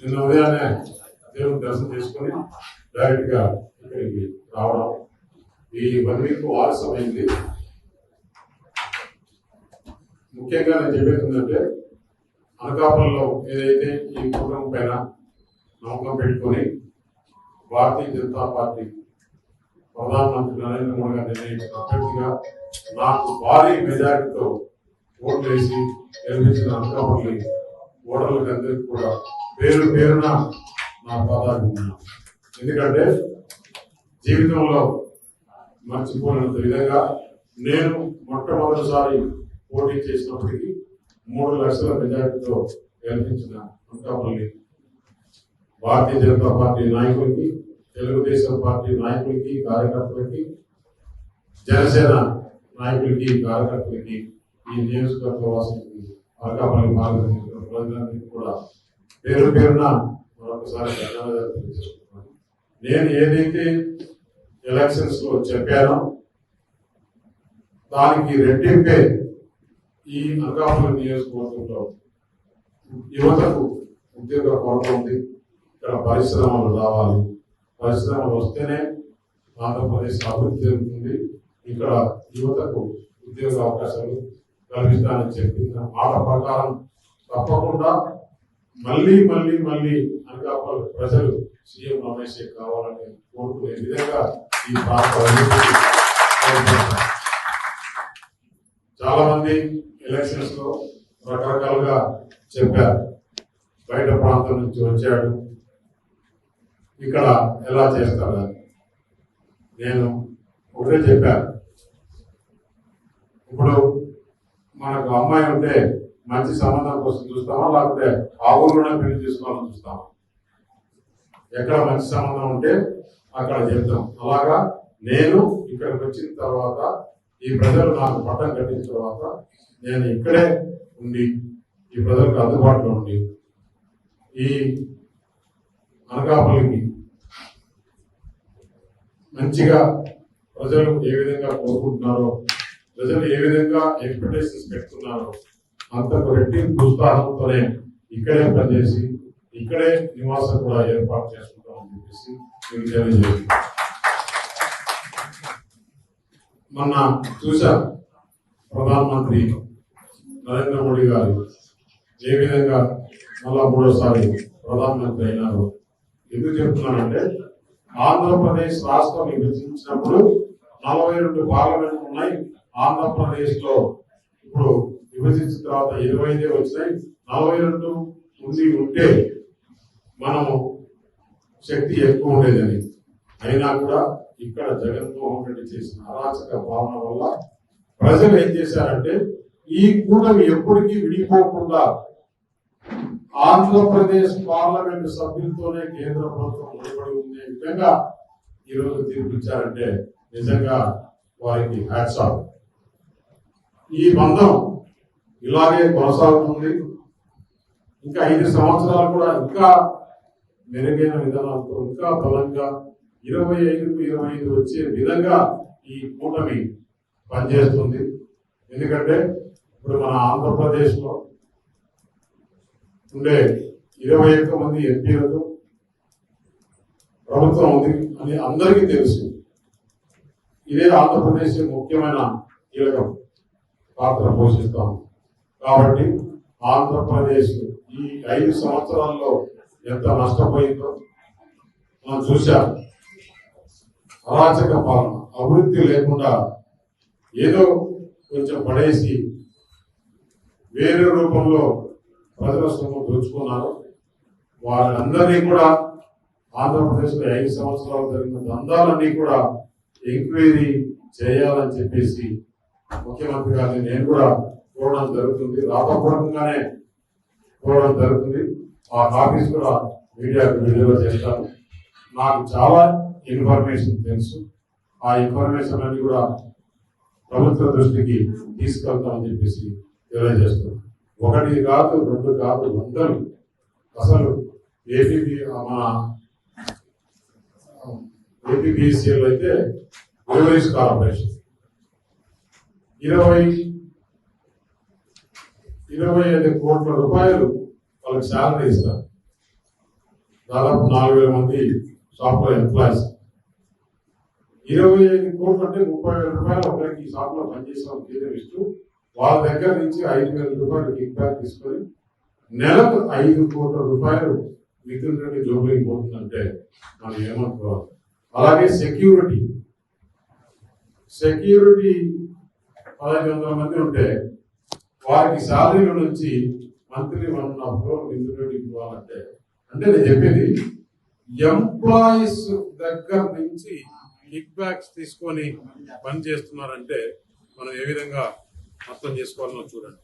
నిన్న ఉదయాన్నే దేవుని దర్శనం చేసుకుని డైరెక్ట్ గా ఇక్కడికి రావడం. ఈ 1 వీక్ ఆలస్యమైంది. ముఖ్యంగా నేను చెప్పేది ఏంటంటే, అనకాపల్లిలో ఏదైతే ఈ ప్రోగ్రాం పైన నమ్మకం పెట్టుకొని భారతీయ జనతా పార్టీ ప్రధానమంత్రి నరేంద్ర మోడీ గారు నిర్ణయించిన అభ్యర్థిగా నాకు భారీ మెజారిటీతో ఓట్లు వేసి గెలిపించిన అనకాపల్లి ఓటర్లకు అందరికీ కూడా పేరు పేరున నా పాదాలు ఉన్నాను. ఎందుకంటే జీవితంలో మర్చిపోయినంత విధంగా నేను మొట్టమొదటిసారి పోటీ చేసినప్పటికీ 3 లక్షల మెజారిటీతో గెలిపించిన అనకాపల్లి భారతీయ జనతా పార్టీ నాయకులకి, తెలుగుదేశం పార్టీ నాయకులకి, కార్యకర్తలకి, జనసేన నాయకులకి, కార్యకర్తలకి, ఈ నియోజకవర్గ వాసులకి, అనకాపల్లి మార్గదర్శకుల ప్రజలందరికీ కూడా పేరు పేరున మరొకసారి ధన్యవాదాలు తెలియజేస్తున్నాను. నేను ఏదైతే ఎలక్షన్స్ లో చెప్పానో దానికి రెట్టింపే ఈ అనకాపల్లి నియోజకవర్గంలో యువతకు ఉద్యోగ కొరత ఉంది. ఇక్కడ పరిశ్రమలు రావాలి, పరిశ్రమలు వస్తేనే ఆంధ్రప్రదేశ్ అభివృద్ధి జరుగుతుంది. ఇక్కడ యువతకు ఉద్యోగ అవకాశాలు కల్పిస్తానని చెప్పిన మాట ప్రకారం తప్పకుండా మళ్ళీ మళ్ళీ మళ్ళీ అనకాపల్లి ప్రజలు సీఎం రమేష్ కావాలని కోరుకునే విధంగా ఈ ప్రాంత చాలా మంది ఎలక్షన్స్ లో రకరకాలుగా చెప్పారు. బయట ప్రాంతం నుంచి వచ్చాడు, ఇక్కడ ఎలా చేస్తాడు. నేను ఒకటే చెప్పాను, ఇప్పుడు మనకు అమ్మాయి ఉంటే మంచి సంబంధం కోసం చూస్తామా, లేకపోతే ఆ ఊళ్ళోనే పెళ్లి చేసుకోవాలని చూస్తామా? ఎక్కడ మంచి సంబంధం ఉంటే అక్కడ చెప్తాం. అలాగా నేను ఇక్కడికి వచ్చిన తర్వాత, ఈ ప్రజలు నాకు పట్టం కట్టిన తర్వాత నేను ఇక్కడే ఉండి ఈ ప్రజలకు అందుబాటులో ఉండి ఈ అనకాపల్లికి మంచిగా ప్రజలు ఏ విధంగా కోరుకుంటున్నారో, ప్రజలు ఏ విధంగా ఎక్స్పెక్టేషన్స్ పెట్టుకున్నారో అంతకు రెట్టింపు ఉత్సాహంతోనే ఇక్కడే పనిచేసి ఇక్కడే నివాసం కూడా ఏర్పాటు చేసుకుంటామని చెప్పేసి మీకు తెలియజేస్తున్నాను. మొన్న చూశారు ప్రధానమంత్రి నరేంద్ర మోడీ గారు ఏ విధంగా మళ్ళా 3వసారి ప్రధానమంత్రి అయినారు. ఎందుకు చెప్తున్నానంటే, ఆంధ్రప్రదేశ్ రాష్ట్రం విభజించినప్పుడు 42 పార్లమెంట్లు ఉన్నాయి. ఆంధ్రప్రదేశ్ లో ఇప్పుడు విభజించిన తర్వాత 25 వచ్చినాయి. 42 ఉంటే మనము శక్తి ఎక్కువ ఉండేదని. అయినా కూడా ఇక్కడ జగన్మోహన్ రెడ్డి చేసిన అరాచక పాలన వల్ల ప్రజలు ఏం చేశారంటే, ఈ కూటమి ఎప్పటికీ విడిపోకుండా ఆంధ్రప్రదేశ్ పార్లమెంటు సభ్యులతోనే కేంద్ర ప్రభుత్వం ముడిపడి ఉండే విధంగా ఈరోజు తీర్పిచ్చారంటే నిజంగా వారికి హ్యాట్స్ ఆఫ్. ఈ బంధం ఇలాగే కొనసాగుతుంది. ఇంకా 5 సంవత్సరాలు కూడా ఇంకా మెరుగైన విధానాలతో ఇంకా బలంగా 25కు 25 వచ్చే విధంగా ఈ కూటమి పనిచేస్తుంది. ఎందుకంటే ఇప్పుడు మన ఆంధ్రప్రదేశ్ లో ఉండే 21 మంది ఎంపీలతో ప్రభుత్వం ఉంది అని అందరికీ తెలుసు. ఇదే ఆంధ్రప్రదేశ్ ముఖ్యమైన కీలక పాత్ర పోషిస్తాం. కాబట్టి ఆంధ్రప్రదేశ్ ఈ 5 సంవత్సరాల్లో ఎంత నష్టపోయిందో మనం చూశాం. అరాచక పాలన, అభివృద్ధి లేకుండా ఏదో కొంచెం పడేసి వేరే రూపంలో ప్రజల సొమ్ము దోచుకున్నారు. వాళ్ళందరినీ కూడా ఆంధ్రప్రదేశ్ లో 5 సంవత్సరాలు జరిగిన దందాలన్నీ కూడా ఎంక్వైరీ చేయాలని చెప్పేసి ముఖ్యమంత్రి గారిని నేను కూడా కోరడం జరుగుతుంది. రాతపూర్వకంగానే కోరడం జరుగుతుంది. ఆ కాపీస్ కూడా మీడియాకు విడుదల చేస్తాను. నాకు చాలా ఇన్ఫర్మేషన్ తెలుసు. ఆ ఇన్ఫర్మేషన్ అన్ని కూడా ప్రభుత్వ దృష్టికి తీసుకెళ్తామని చెప్పేసి తెలియజేస్తున్నాను. 1 కాదు, 2 కాదు, 100. అసలు మన ఏపీబీసీఎల్ అయితే బ్రూవరీస్ కార్పొరేషన్ 25 కోట్ల రూపాయలు వాళ్ళకి శాలరీ ఇస్తారు. దాదాపు 4,000 మంది సాఫ్ట్వేర్ ఎంప్లాయీస్. 25 కోట్లు అంటే 30,000 రూపాయలు ఒకరికి ఈ షాప్ లో పనిచేసే వాళ్ళకి జీతం ఇస్తూ వాళ్ళ దగ్గర నుంచి 5,000 రూపాయలు కిక్ బ్యాక్ తీసుకొని నెలకు 5 కోట్ల రూపాయలు మిథున్ రెడ్డి జోబులకి పోతుందంటే మనం ఏమనుకోవాలి. అలాగే సెక్యూరిటీ 1,500 మంది ఉంటే వారికి శాలరీల నుంచి మంత్లీ 1.5 crore మిథున్ రెడ్డికి ఇవ్వాలంటే, అంటే నేను చెప్పేది ఎంప్లాయీస్ దగ్గర నుంచి కిక్ బ్యాక్స్ తీసుకొని పని చేస్తున్నారంటే మనం ఏ విధంగా అర్థం చేసుకోవాలనో చూడండి.